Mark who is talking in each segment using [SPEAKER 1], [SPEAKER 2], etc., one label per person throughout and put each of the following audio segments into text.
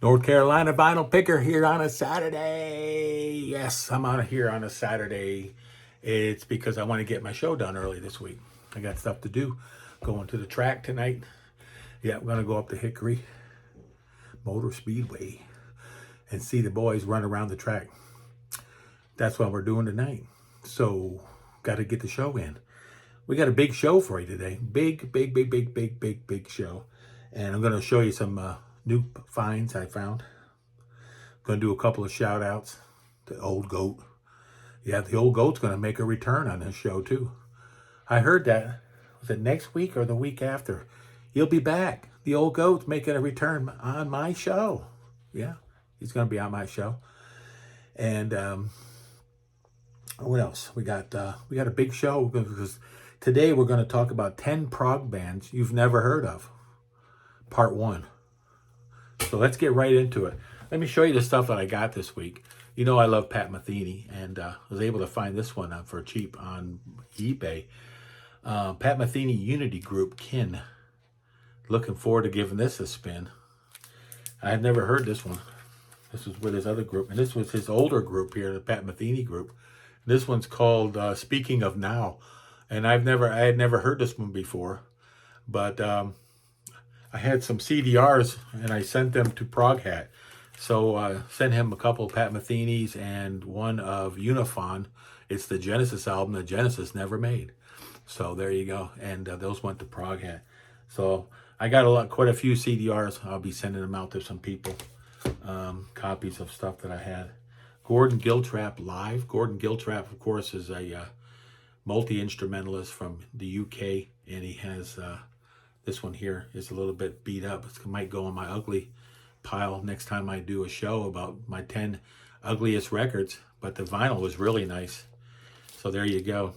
[SPEAKER 1] North Carolina vinyl picker here on a Saturday. Yes, I'm out here on a Saturday. It's because I want to get my show done early this week. I got stuff to do. Going to the track tonight. Yeah, we're going to go up to Hickory Motor Speedway and see the boys run around the track. That's what we're doing tonight. So, got to get the show in. We got a big show for you today. Big show. And I'm going to show you some new finds I found. I'm going to do a couple of shout outs to Old Goat. Yeah, the Old Goat's going to make a return on this show too. I heard that. Was it next week or the week after? He'll be back. The Old Goat's making a return on my show. Yeah, he's going to be on my show. And what else? We got a big show because today we're going to talk about 10 prog bands you've never heard of. Part 1. So let's get right into it. Let me show you the stuff that I got this week. You know I love Pat Metheny, and I was able to find this one for cheap on eBay. Pat Metheny Unity Group, Kin. Looking forward to giving this a spin. I had never heard this one. This was with his other group, and this was his older group here, the Pat Metheny Group. This one's called Speaking of Now, and I had never heard this one before, but I had some CDRs and I sent them to Prog Hat. So I sent him a couple of Pat Metheny's and one of Unifon. It's the Genesis album that Genesis never made. So there you go. And those went to Prog Hat. So I got quite a few CDRs. I'll be sending them out to some people. Copies of stuff that I had. Gordon Giltrap live. Gordon Giltrap, of course, is a multi-instrumentalist from the UK. And he has... this one here is a little bit beat up. It might go on my ugly pile next time I do a show about my 10 ugliest records. But the vinyl was really nice. So there you go.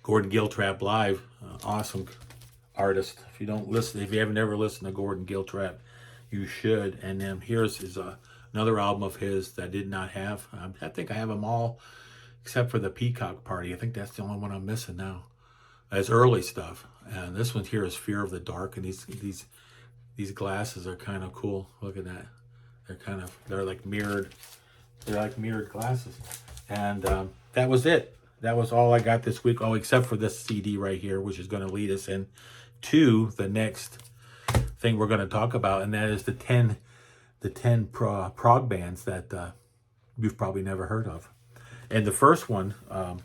[SPEAKER 1] Gordon Giltrap live. Awesome artist. If you haven't ever listened to Gordon Giltrap, you should. And then here's another album of his that I did not have. I think I have them all except for the Peacock Party. I think that's the only one I'm missing now. That's early stuff. And this one here is Fear of the Dark, and these glasses are kind of cool. Look at that. They're like mirrored glasses. And that was it. That was all I got this week. Oh, except for this CD right here, which is going to lead us in to the next thing we're going to talk about, and that is the 10 prog bands that you've probably never heard of. And the first one that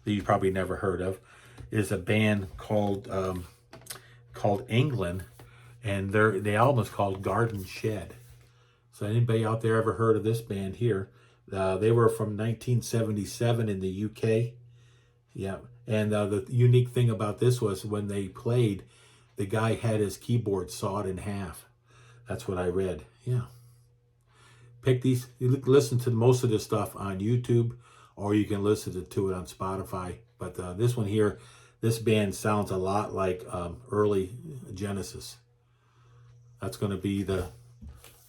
[SPEAKER 1] you've probably never heard of is a band called England, and the album is called Garden Shed. So anybody out there ever heard of this band here? They were from 1977 in the UK. Yeah, and the unique thing about this was when they played, the guy had his keyboard sawed in half. That's what I read. Yeah. Pick these. You listen to most of this stuff on YouTube, or you can listen to it on Spotify. But this one here, this band sounds a lot like early Genesis. That's going to be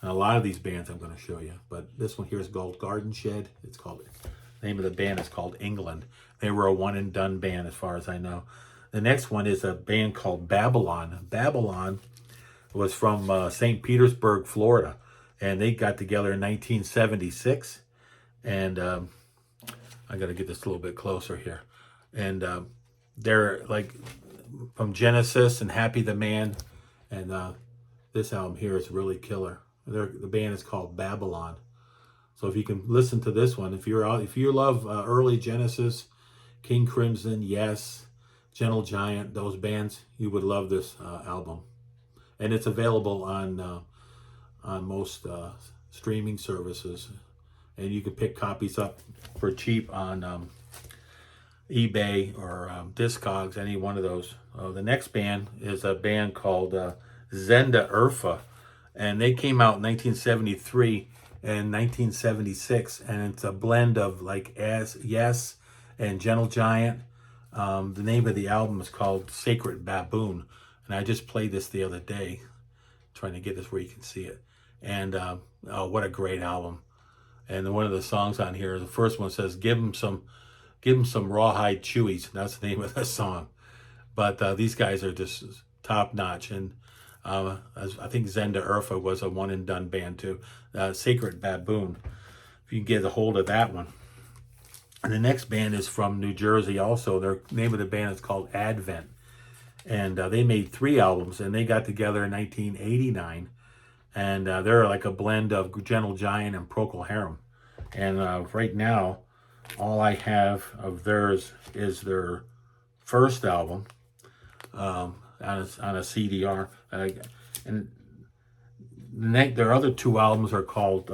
[SPEAKER 1] a lot of these bands I'm going to show you. But this one here is called Garden Shed. The name of the band is called England. They were a one and done band as far as I know. The next one is a band called Babylon. Babylon was from St. Petersburg, Florida. And they got together in 1976. And I got to get this a little bit closer here. And they're like from Genesis and Happy the Man. And this album here is really killer. The band is called Babylon. So if you can listen to this one, if you love early Genesis, King Crimson, Yes, Gentle Giant, those bands, you would love this album. And it's available on most streaming services. And you can pick copies up for cheap on eBay or Discogs, any one of those. The next band is a band called Zenda Irfa, and they came out in 1973 and 1976, and it's a blend of like Yes and Gentle Giant. The name of the album is called Sacred Baboon, and I just played this the other day, trying to get this where you can see it. And oh, what a great album! And one of the songs on here, the first one says, "Give him some rawhide chewies." That's the name of the song. But these guys are just top notch. And I think Zenda Irfa was a one and done band too. Sacred Baboon, if you can get a hold of that one. And the next band is from New Jersey also. Their name of the band is called Advent. And they made 3 albums, and they got together in 1989. And they're like a blend of Gentle Giant and Procol Harum. And right now, all I have of theirs is their first album on a CDR. And their other 2 albums are called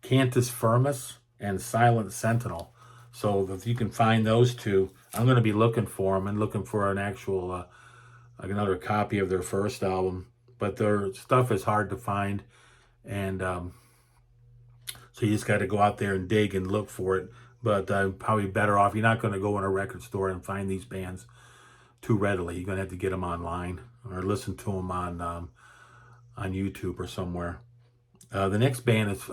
[SPEAKER 1] Cantus Firmus and Silent Sentinel. So if you can find those 2, I'm going to be looking for them and looking for an actual, like another copy of their first album. But their stuff is hard to find. And so you just got to go out there and dig and look for it. But probably better off, you're not going to go in a record store and find these bands too readily. You're going to have to get them online or listen to them on YouTube or somewhere. The next band is,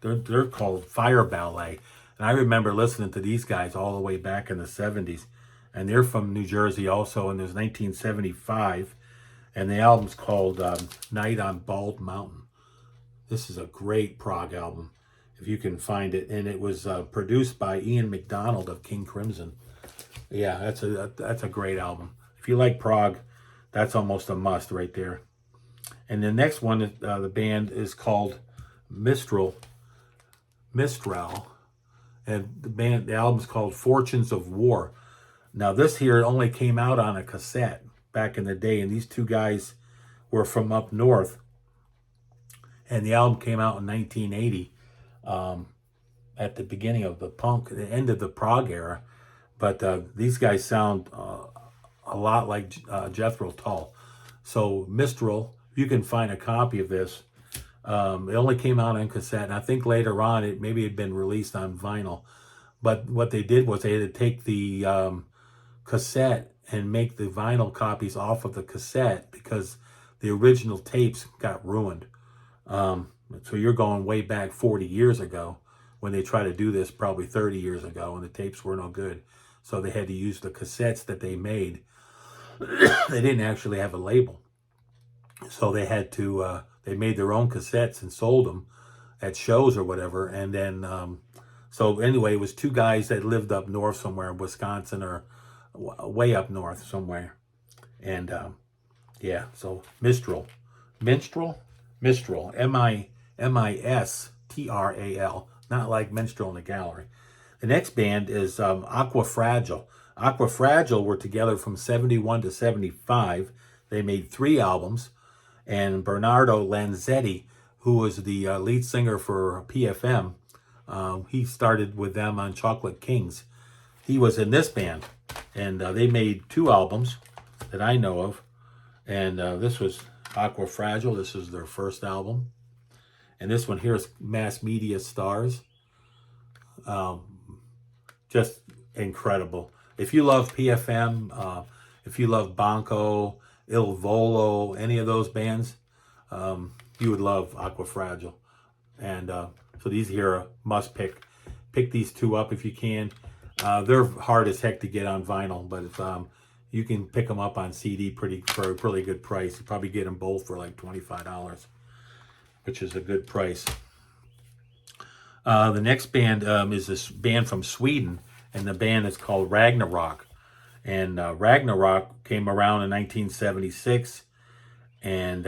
[SPEAKER 1] they're called Fire Ballet. And I remember listening to these guys all the way back in the 70s. And they're from New Jersey also, and there's 1975. And the album's called Night on Bald Mountain. This is a great prog album, if you can find it. And it was produced by Ian McDonald of King Crimson. Yeah, that's a great album. If you like prog, that's almost a must right there. And the next one, the band is called Mistral. And the album's called Fortunes of War. Now this here only came out on a cassette back in the day, and these 2 guys were from up north. And the album came out in 1980, at the beginning of the end of the prog era. But these guys sound a lot like Jethro Tull. So Mistral, you can find a copy of this. It only came out on cassette, and I think later on it had been released on vinyl. But what they did was they had to take the cassette and make the vinyl copies off of the cassette because the original tapes got ruined. So you're going way back 40 years ago when they tried to do this, probably 30 years ago, and the tapes were no good. So they had to use the cassettes that they made. They didn't actually have a label. So they had to, they made their own cassettes and sold them at shows or whatever. And then, so anyway, it was 2 guys that lived up north somewhere in Wisconsin or way up north somewhere. And yeah, so Mistral, Mistral, not like minstrel in the gallery. The next band is Aqua Fragile. Aqua Fragile were together from 71 to 75. They made 3 albums. And Bernardo Lanzetti, who was the lead singer for PFM, he started with them on Chocolate Kings. He was in this band. And they made 2 albums that I know of. And this was Aqua Fragile. This is their first album. And this one here is Mass Media Stars. Just incredible. If you love PFM, if you love Banco, Il Volo, any of those bands, you would love Aqua Fragile. And so these here are must pick. Pick these 2 up if you can. They're hard as heck to get on vinyl, but if you can pick them up on CD for a pretty good price. You probably get them both for like $25, which is a good price. The next band is this band from Sweden, and the band is called Ragnarok. And Ragnarok came around in 1976. And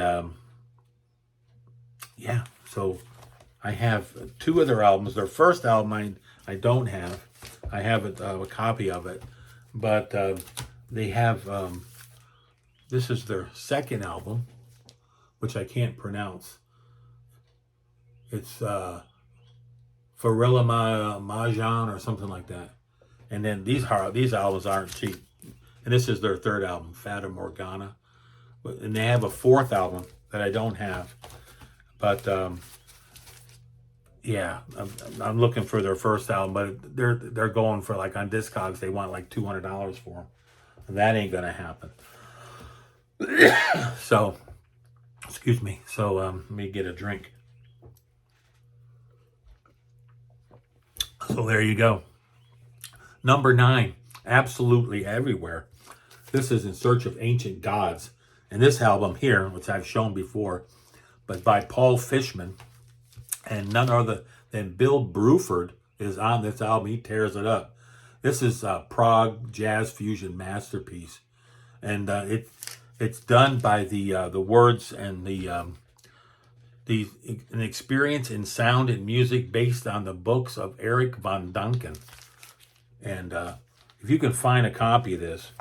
[SPEAKER 1] yeah, so I have 2 of their albums. Their first album I don't have. I have a copy of it. But they have, this is their second album, which I can't pronounce. It's Farilla Majan or something like that. And then these albums aren't cheap. And this is their third album, Fata Morgana. And they have a 4th album that I don't have. But yeah, I'm looking for their first album, but they're going for, like, on Discogs, they want like $200 for them. And that ain't gonna happen. So, excuse me. So let me get a drink. So there you go. Number 9, Absolutely Everywhere. This is In Search of Ancient Gods. And this album here, which I've shown before, but by Paul Fishman, and none other than Bill Bruford is on this album. He tears it up. This is a Prog jazz fusion masterpiece, and it's done by the words and an experience in sound and music based on the books of Eric von Duncan. And if you can find a copy of this,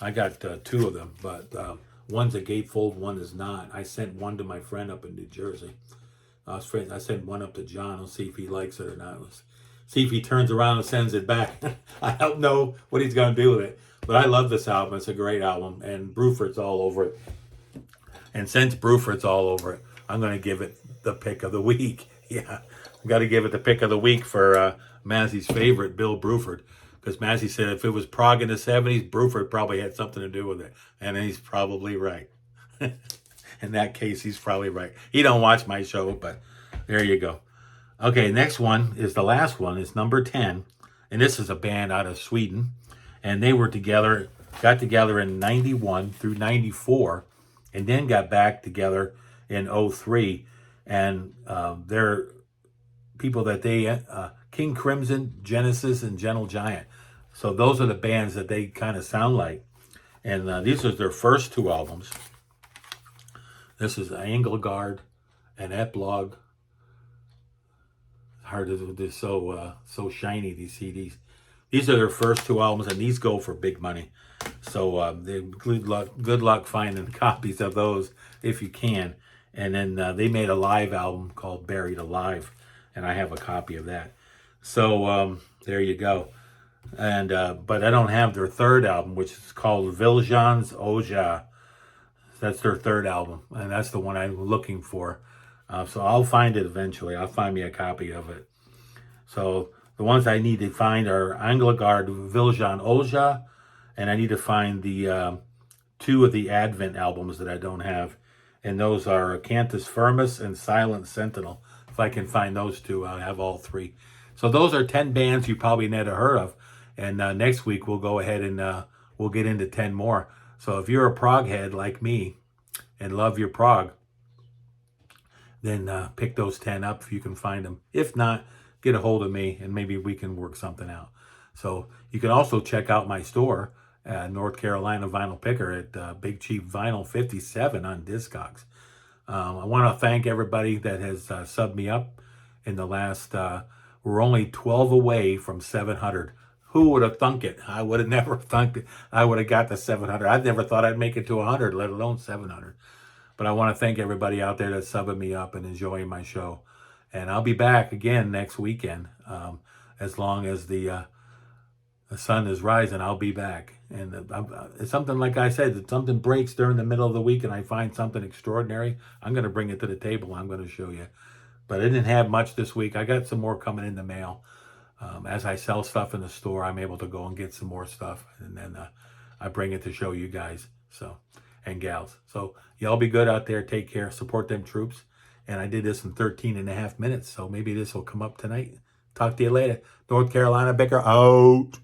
[SPEAKER 1] I got two of them, but one's a gatefold, one is not. I sent one to my friend up in New Jersey. I sent one up to John. I'll see if he likes it or not. Let's see if he turns around and sends it back. I don't know what he's going to do with it. But I love this album. It's a great album. And Bruford's all over it. And since Bruford's all over it, I'm going to give it the pick of the week. Yeah, I got to give it the pick of the week for Mazzy's favorite, Bill Bruford. Because Mazzy said if it was Prog in the 70s, Bruford probably had something to do with it. And he's probably right. In that case, he's probably right. He don't watch my show, but there you go. Okay, next one is the last one. It's number 10. And this is a band out of Sweden. And they were together, got together in 91 through 94, and then got back together in 03. And they're people that they, King Crimson, Genesis, and Gentle Giant. So those are the bands that they kind of sound like. And these are their first two albums. This is Engelgard and Epilogue. Hard to, they're so shiny, these CDs. These are their first two albums, and these go for big money. So good luck finding copies of those if you can. And then they made a live album called Buried Alive, and I have a copy of that. So there you go. And but I don't have their third album, which is called Viljan's Oja. That's their third album, and that's the one I'm looking for. So I'll find it eventually. I'll find me a copy of it. So the ones I need to find are Engelgard, Viljan Oja, and I need to find the two of the Advent albums that I don't have. And those are Cantus Firmus and Silent Sentinel. If I can find those two, I'll have all three. So those are 10 bands you probably never heard of. And next week we'll go ahead and we'll get into 10 more. So if you're a prog head like me and love your prog, then pick those 10 up if you can find them. If not, get a hold of me and maybe we can work something out. So you can also check out my store, North Carolina Vinyl Picker at Big Cheap Vinyl 57 on Discogs. I want to thank everybody that has subbed me up in the last, we're only 12 away from 700. Who would have thunk it? I would have never thunk it. I would have got the 700. I never thought I'd make it to 100, let alone 700. But I want to thank everybody out there that's subbing me up and enjoying my show. And I'll be back again next weekend. As long as the sun is rising, I'll be back. And it's something, like I said, if something breaks during the middle of the week and I find something extraordinary, I'm going to bring it to the table. I'm going to show you. But I didn't have much this week. I got some more coming in the mail. As I sell stuff in the store, I'm able to go and get some more stuff. And then I bring it to show you guys and gals. So y'all be good out there. Take care. Support them troops. And I did this in 13 and a half minutes. So maybe this will come up tonight. Talk to you later. North Carolina Bicker out.